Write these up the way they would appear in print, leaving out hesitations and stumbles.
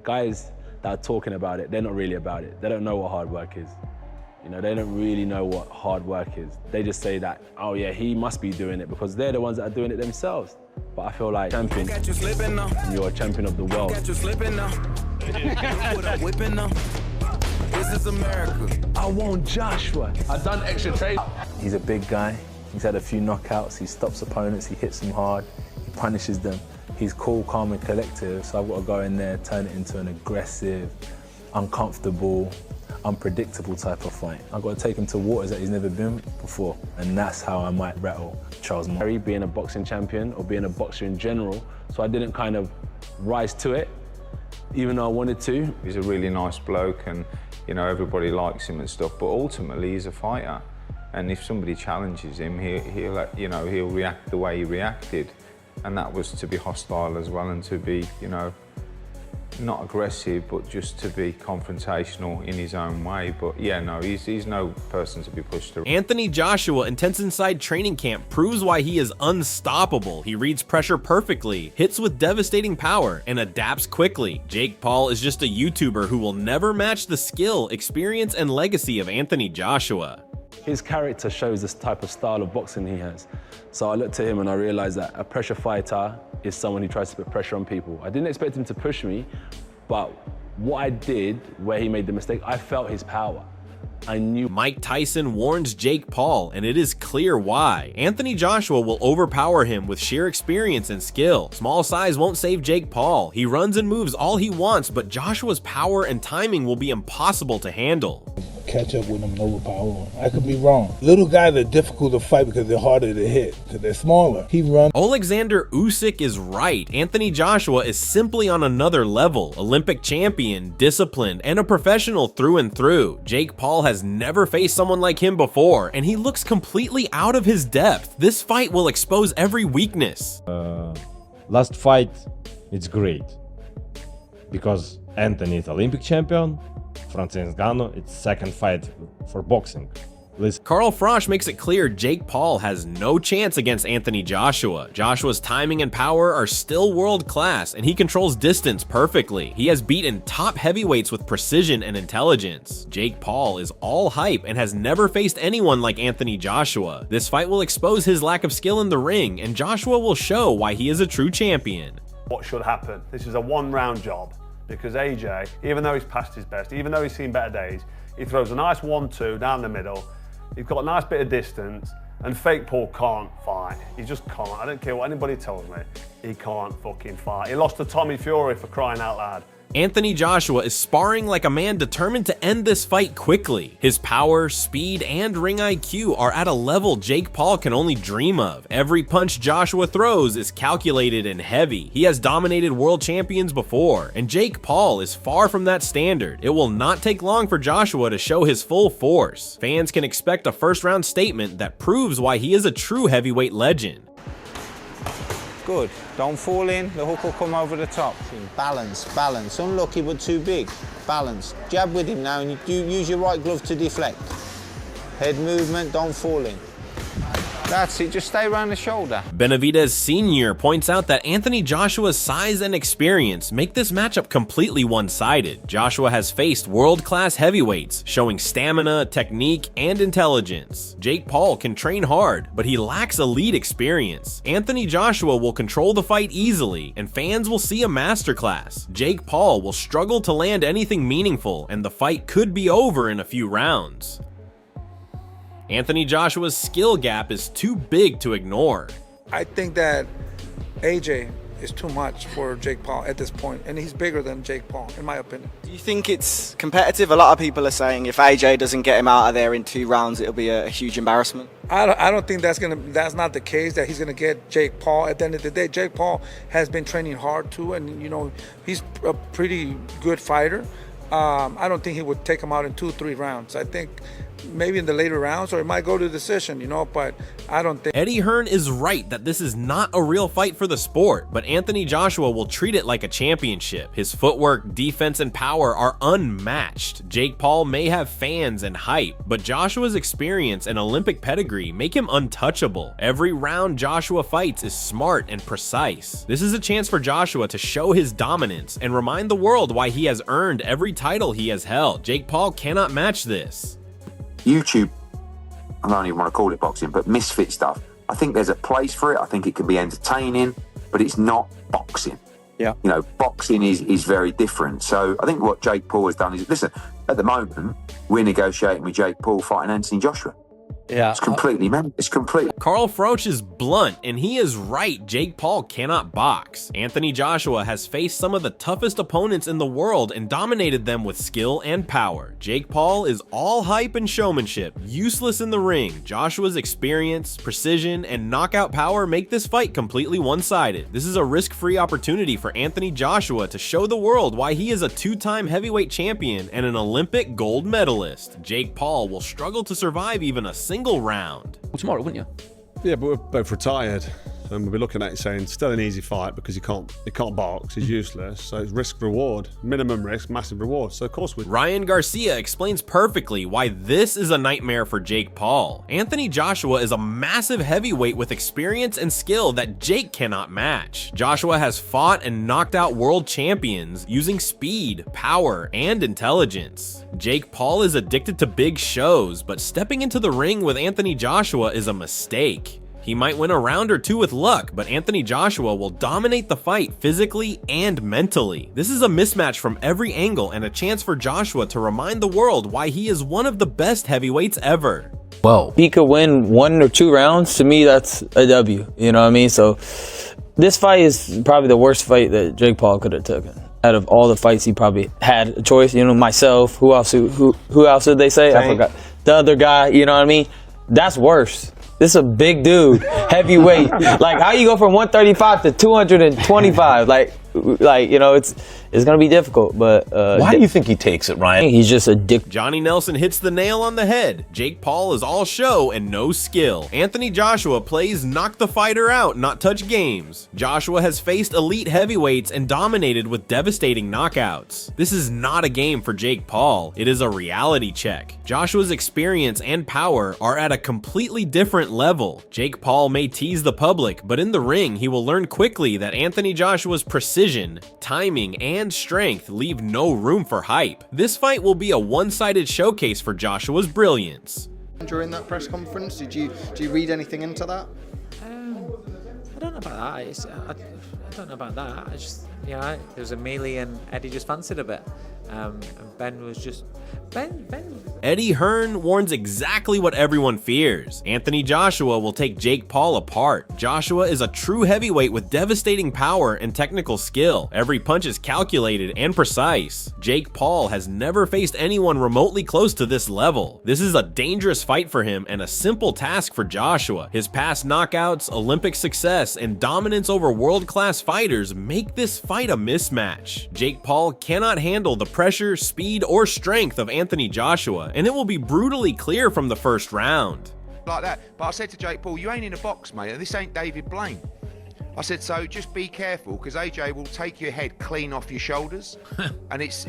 guys that are talking about it, they're not really about it. They don't know what hard work is. You know, they don't really know what hard work is. They just say that, oh yeah, he must be doing it because they're the ones that are doing it themselves. But I feel like champion, you're a champion of the world. This is America. I want Joshua. I've done extra training. He's a big guy. He's had a few knockouts. He stops opponents. He hits them hard. He punishes them. He's cool, calm, and collective. So I've got to go in there, turn it into an aggressive, uncomfortable, unpredictable type of fight. I've got to take him to waters that he's never been before. And that's how I might rattle Charles Murray, being a boxing champion or being a boxer in general. So I didn't kind of rise to it, even though I wanted to. He's a really nice bloke and, you know, everybody likes him and stuff, but ultimately he's a fighter. And if somebody challenges him, he'll react the way he reacted. And that was to be hostile as well and to be, you know, not aggressive, but just to be confrontational in his own way. But yeah, no, he's no person to be pushed around. Anthony Joshua in Tense Inside training camp proves why he is unstoppable. He reads pressure perfectly, hits with devastating power, and adapts quickly. Jake Paul is just a YouTuber who will never match the skill, experience, and legacy of Anthony Joshua. His character shows this type of style of boxing he has. So I looked at him and I realized that a pressure fighter is someone who tries to put pressure on people. I didn't expect him to push me, but what I did, where he made the mistake, I felt his power. I knew. Mike Tyson warns Jake Paul, and it is clear why. Anthony Joshua will overpower him with sheer experience and skill. Small size won't save Jake Paul. He runs and moves all he wants, but Joshua's power and timing will be impossible to handle. Catch up with him and overpower him. I could be wrong. Little guys are difficult to fight because they're harder to hit, because they're smaller. He runs. Alexander Usyk is right. Anthony Joshua is simply on another level. Olympic champion, disciplined, and a professional through and through. Jake Paul has never faced someone like him before, and he looks completely out of his depth. This fight will expose every weakness. Last fight, it's great. Because Anthony is Olympic champion, Francis Ngannou, it's second fight for boxing. Carl Frosch makes it clear Jake Paul has no chance against Anthony Joshua. Joshua's timing and power are still world class, and he controls distance perfectly. He has beaten top heavyweights with precision and intelligence. Jake Paul is all hype and has never faced anyone like Anthony Joshua. This fight will expose his lack of skill in the ring, and Joshua will show why he is a true champion. What should happen? This is a one-round job. Because AJ, even though he's past his best, even though he's seen better days, he throws a nice 1-2 down the middle. He's got a nice bit of distance, and fake Paul can't fight. He just can't. I don't care what anybody tells me. He can't fucking fight. He lost to Tommy Fury, for crying out loud. Anthony Joshua is sparring like a man determined to end this fight quickly. His power, speed, and ring IQ are at a level Jake Paul can only dream of. Every punch Joshua throws is calculated and heavy. He has dominated world champions before, and Jake Paul is far from that standard. It will not take long for Joshua to show his full force. Fans can expect a first-round statement that proves why he is a true heavyweight legend. Good. Don't fall in. The hook will come over the top. Balance, balance. Unlucky but too big. Balance. Jab with him now and you use your right glove to deflect. Head movement, don't fall in. That's it, just stay around the shoulder. Benavidez Sr. points out that Anthony Joshua's size and experience make this matchup completely one-sided. Joshua has faced world-class heavyweights, showing stamina, technique, and intelligence. Jake Paul can train hard, but he lacks elite experience. Anthony Joshua will control the fight easily, and fans will see a masterclass. Jake Paul will struggle to land anything meaningful, and the fight could be over in a few rounds. Anthony Joshua's skill gap is too big to ignore. I think that AJ is too much for Jake Paul at this point, and he's bigger than Jake Paul, in my opinion. Do you think it's competitive? A lot of people are saying if AJ doesn't get him out of there in 2 rounds, it'll be a huge embarrassment. I don't think that's not the case, that he's gonna get Jake Paul. At the end of the day, Jake Paul has been training hard too, and you know he's a pretty good fighter. I don't think he would take him out in 2-3 rounds. I think maybe in the later rounds, or it might go to decision, you know, but I don't think. Eddie Hearn is right that this is not a real fight for the sport, but Anthony Joshua will treat it like a championship. His footwork, defense, and power are unmatched. Jake Paul may have fans and hype, but Joshua's experience and Olympic pedigree make him untouchable. Every round Joshua fights is smart and precise. This is a chance for Joshua to show his dominance and remind the world why he has earned every title he has held. Jake Paul cannot match this. YouTube, I don't even want to call it boxing, but misfit stuff. I think there's a place for it. I think it can be entertaining, but it's not boxing. Yeah. You know, boxing is very different. So I think what Jake Paul has done is, listen, at the moment, we're negotiating with Jake Paul fighting Anthony Joshua. Yeah. It's completely, man. It's complete. Carl Froch is blunt, and he is right. Jake Paul cannot box. Anthony Joshua has faced some of the toughest opponents in the world and dominated them with skill and power. Jake Paul is all hype and showmanship, useless in the ring. Joshua's experience, precision, and knockout power make this fight completely one-sided. This is a risk-free opportunity for Anthony Joshua to show the world why he is a two-time heavyweight champion and an Olympic gold medalist. Jake Paul will struggle to survive even a single round. Well, tomorrow, wouldn't you? Yeah, but we're both retired, and we'll be looking at it saying still an easy fight because he can't box, he's useless. So it's risk reward, minimum risk, massive reward. So of course we. Ryan Garcia explains perfectly why this is a nightmare for Jake Paul. Anthony Joshua is a massive heavyweight with experience and skill that Jake cannot match. Joshua has fought and knocked out world champions using speed, power, and intelligence. Jake Paul is addicted to big shows, but stepping into the ring with Anthony Joshua is a mistake. He might win a round or two with luck, but Anthony Joshua will dominate the fight physically and mentally. This is a mismatch from every angle and a chance for Joshua to remind the world why he is one of the best heavyweights ever. Whoa. He could win 1 or 2 rounds. To me, that's a W. You know what I mean? So this fight is probably the worst fight that Jake Paul could have taken. Out of all the fights he probably had a choice, you know, myself, who else did they say? I forgot. The other guy, you know what I mean? That's worse. This is a big dude, heavyweight. Like, how you go from 135 to 225? Like, you know, it's gonna be difficult. But why do you think he takes it, Ryan? He's just a dick. Johnny Nelson hits the nail on the head. Jake Paul is all show and no skill. Anthony Joshua plays knock the fighter out, not touch games. Joshua has faced elite heavyweights and dominated with devastating knockouts. This is not a game for Jake Paul. It is a reality check. Joshua's experience and power are at a completely different level. Jake Paul may tease the public, but in the ring, he will learn quickly that Anthony Joshua's precision, timing, and strength leave no room for hype. This fight will be a one-sided showcase for Joshua's brilliance. During that press conference, do you read anything into that? I don't know about that. I don't know about that. I just, you know, there was a melee and Eddie just fancied a bit. And Ben was just Ben. Eddie Hearn warns exactly what everyone fears. Anthony Joshua will take Jake Paul apart. Joshua is a true heavyweight with devastating power and technical skill. Every punch is calculated and precise. Jake Paul has never faced anyone remotely close to this level. This is a dangerous fight for him and a simple task for Joshua. His past knockouts, Olympic success, and dominance over world-class fighters make this fight a mismatch. Jake Paul cannot handle the pressure, speed, or strength of Anthony Joshua, and it will be brutally clear from the first round. Like that, but I said to Jake Paul, you ain't in a box, mate, and this ain't David Blaine. I said, so just be careful, because AJ will take your head clean off your shoulders, and it's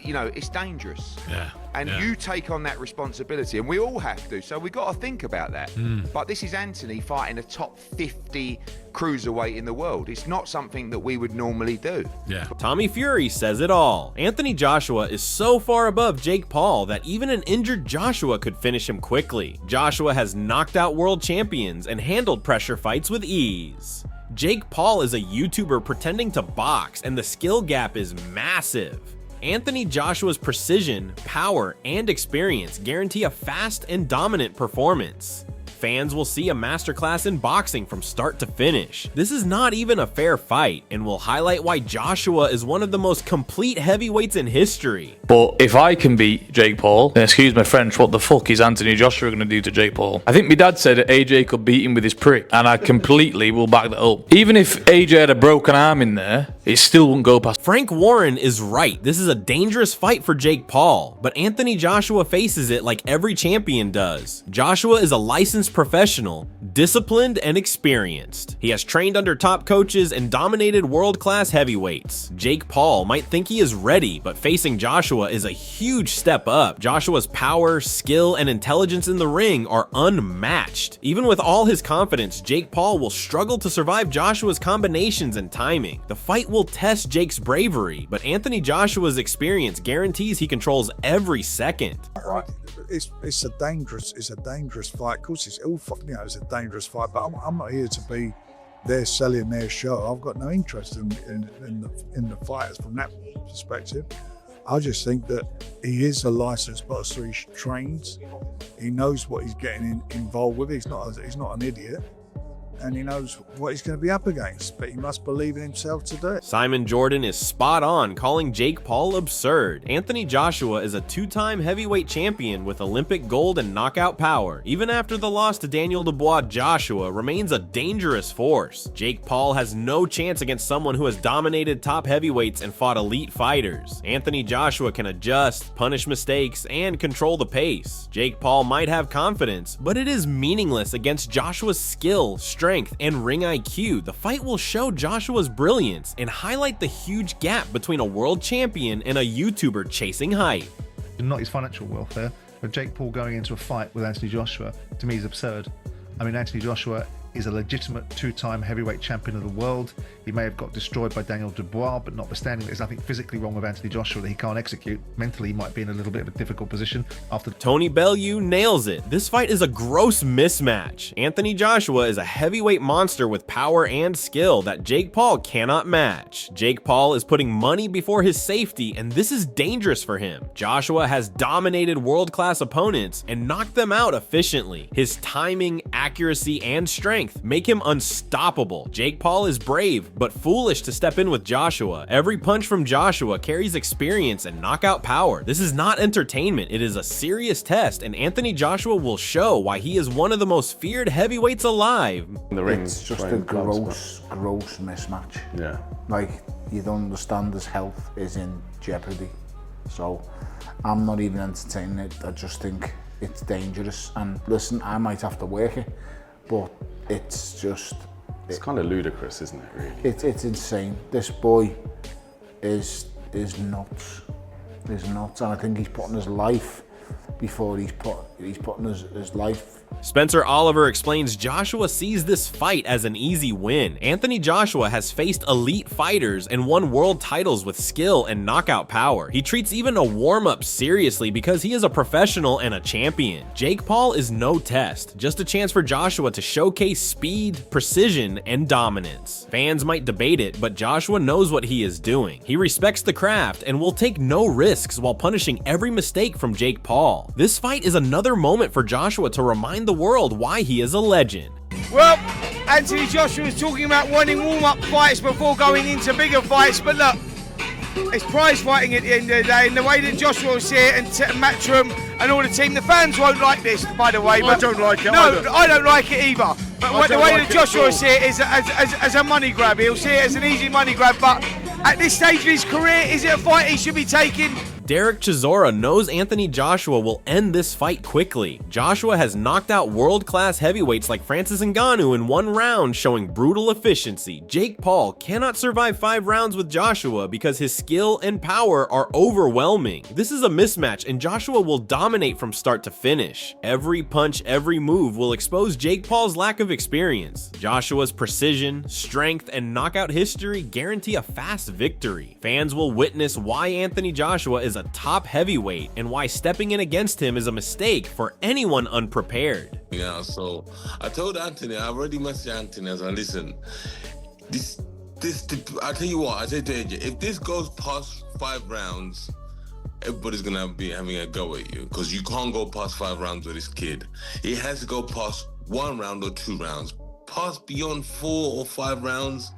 you know, it's dangerous. Yeah. And you take on that responsibility, and we all have to, so we've got to think about that. But this is Anthony fighting a top 50 cruiserweight in the world. It's not something that we would normally do. Yeah. Tommy Fury says it all. Anthony Joshua is so far above Jake Paul that even an injured Joshua could finish him quickly. Joshua has knocked out world champions and handled pressure fights with ease. Jake Paul is a YouTuber pretending to box, and the skill gap is massive. Anthony Joshua's precision, power, and experience guarantee a fast and dominant performance. Fans will see a masterclass in boxing from start to finish. This is not even a fair fight, and will highlight why Joshua is one of the most complete heavyweights in history. But if I can beat Jake Paul, then excuse my French, what the fuck is Anthony Joshua going to do to Jake Paul? I think my dad said that AJ could beat him with his prick, and I completely will back that up. Even if AJ had a broken arm in there, it still wouldn't go past. Frank Warren is right. This is a dangerous fight for Jake Paul, but Anthony Joshua faces it like every champion does. Joshua is a licensed professional, disciplined and experienced. He has trained under top coaches and dominated world-class heavyweights. Jake Paul might think he is ready, but facing Joshua is a huge step up. Joshua's power, skill, and intelligence in the ring are unmatched. Even with all his confidence, Jake Paul will struggle to survive Joshua's combinations and timing. The fight will test Jake's bravery, but Anthony Joshua's experience guarantees he controls every second. It's a dangerous fight. Of course, it's a dangerous fight. But I'm not here to be there selling their show. I've got no interest in the fighters from that perspective. I just think that he is a licensed boxer. He trains. He knows what he's getting involved with. He's not an idiot. And he knows what he's going to be up against, but he must believe in himself to do it. Simon Jordan is spot on, calling Jake Paul absurd. Anthony Joshua is a two-time heavyweight champion with Olympic gold and knockout power. Even after the loss to Daniel Dubois, Joshua remains a dangerous force. Jake Paul has no chance against someone who has dominated top heavyweights and fought elite fighters. Anthony Joshua can adjust, punish mistakes, and control the pace. Jake Paul might have confidence, but it is meaningless against Joshua's skill, strength, and ring IQ. The fight will show Joshua's brilliance and highlight the huge gap between a world champion and a YouTuber chasing hype. Not his financial welfare, but Jake Paul going into a fight with Anthony Joshua, to me, is absurd. I mean, Anthony Joshua is a legitimate two-time heavyweight champion of the world. He may have got destroyed by Daniel Dubois, but notwithstanding, there's nothing physically wrong with Anthony Joshua that he can't execute. Mentally, he might be in a little bit of a difficult position after. Tony Bellew nails it. This fight is a gross mismatch. Anthony Joshua is a heavyweight monster with power and skill that Jake Paul cannot match. Jake Paul is putting money before his safety, and this is dangerous for him. Joshua has dominated world-class opponents and knocked them out efficiently. His timing, accuracy, and strength make him unstoppable. Jake Paul is brave, but foolish to step in with Joshua. Every punch from Joshua carries experience and knockout power. This is not entertainment, it is a serious test, and Anthony Joshua will show why he is one of the most feared heavyweights alive. It's just a gross mismatch. Yeah. Like, you don't understand his health is in jeopardy. So, I'm not even entertaining it. I just think it's dangerous. And listen, I might have to work it, but it's just... It's kind of ludicrous, isn't it, really? It's insane. This boy is nuts. Is nuts, and I think he's putting his life before he's putting his life. Spencer Oliver explains Joshua sees this fight as an easy win. Anthony Joshua has faced elite fighters and won world titles with skill and knockout power. He treats even a warm-up seriously because he is a professional and a champion. Jake Paul is no test, just a chance for Joshua to showcase speed, precision, and dominance. Fans might debate it, but Joshua knows what he is doing. He respects the craft and will take no risks while punishing every mistake from Jake Paul. This fight is another moment for Joshua to remind the world why he is a legend. Well, Anthony Joshua was talking about wanting warm-up fights before going into bigger fights, but look, it's prize fighting at the end of the day, and the way that Joshua will see it, and Matchroom and all the team, the fans won't like this, by the way. But I don't like it No, either. I don't like it either. But the way like that Joshua will see it is as a money grab. He'll see it as an easy money grab, but at this stage of his career, is it a fight he should be taking? Derek Chisora knows Anthony Joshua will end this fight quickly. Joshua has knocked out world-class heavyweights like Francis Ngannou in one round, showing brutal efficiency. Jake Paul cannot survive 5 rounds with Joshua because his skill and power are overwhelming. This is a mismatch, and Joshua will dominate from start to finish. Every punch, every move will expose Jake Paul's lack of experience. Joshua's precision, strength, and knockout history guarantee a fast victory. Fans will witness why Anthony Joshua is a top heavyweight and why stepping in against him is a mistake for anyone unprepared. Yeah, so I told Anthony, I already messaged Anthony. I was like, listen, this, I tell you what, I said to AJ, if this goes past 5 rounds, everybody's gonna be having a go at you because you can't go past 5 rounds with this kid. It has to go past 1 round or 2 rounds. Past beyond 4 or 5 rounds,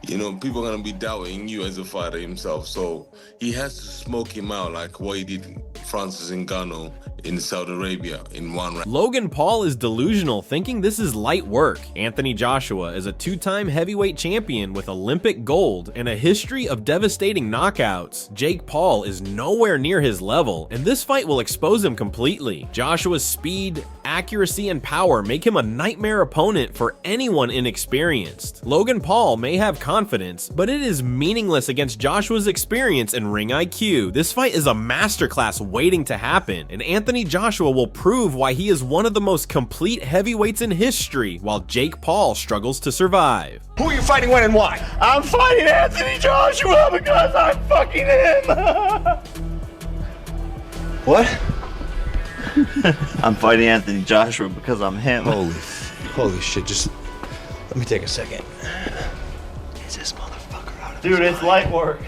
you know, people are going to be doubting you as a fighter himself. So he has to smoke him out like what he did Francis Ngannou in Saudi Arabia in 1 round. Logan Paul is delusional, thinking this is light work. Anthony Joshua is a 2-time heavyweight champion with Olympic gold and a history of devastating knockouts. Jake Paul is nowhere near his level, and this fight will expose him completely. Joshua's speed, accuracy, and power make him a nightmare opponent for anyone inexperienced. Logan Paul may have confidence, but it is meaningless against Joshua's experience and ring IQ. This fight is a masterclass waiting to happen, and Anthony Joshua will prove why he is one of the most complete heavyweights in history, while Jake Paul struggles to survive. Who are you fighting, when, and why? I'm fighting Anthony Joshua because I'm fucking him. What? I'm fighting Anthony Joshua because I'm him. Holy shit, just let me take a second. Is this motherfucker out of Dude, it's light work.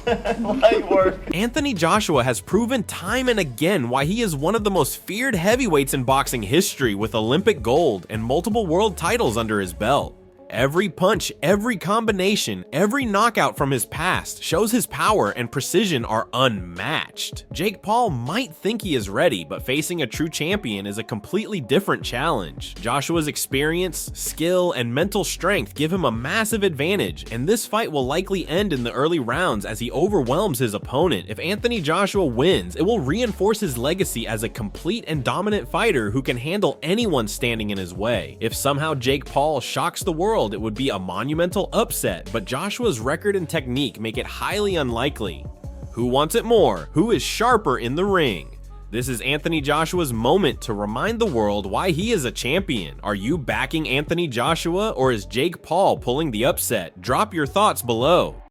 Light work. Anthony Joshua has proven time and again why he is one of the most feared heavyweights in boxing history, with Olympic gold and multiple world titles under his belt. Every punch, every combination, every knockout from his past shows his power and precision are unmatched. Jake Paul might think he is ready, but facing a true champion is a completely different challenge. Joshua's experience, skill, and mental strength give him a massive advantage, and this fight will likely end in the early rounds as he overwhelms his opponent. If Anthony Joshua wins, it will reinforce his legacy as a complete and dominant fighter who can handle anyone standing in his way. If somehow Jake Paul shocks the world, it would be a monumental upset, but Joshua's record and technique make it highly unlikely. Who wants it more? Who is sharper in the ring? This is Anthony Joshua's moment to remind the world why he is a champion. Are you backing Anthony Joshua, or is Jake Paul pulling the upset? Drop your thoughts below.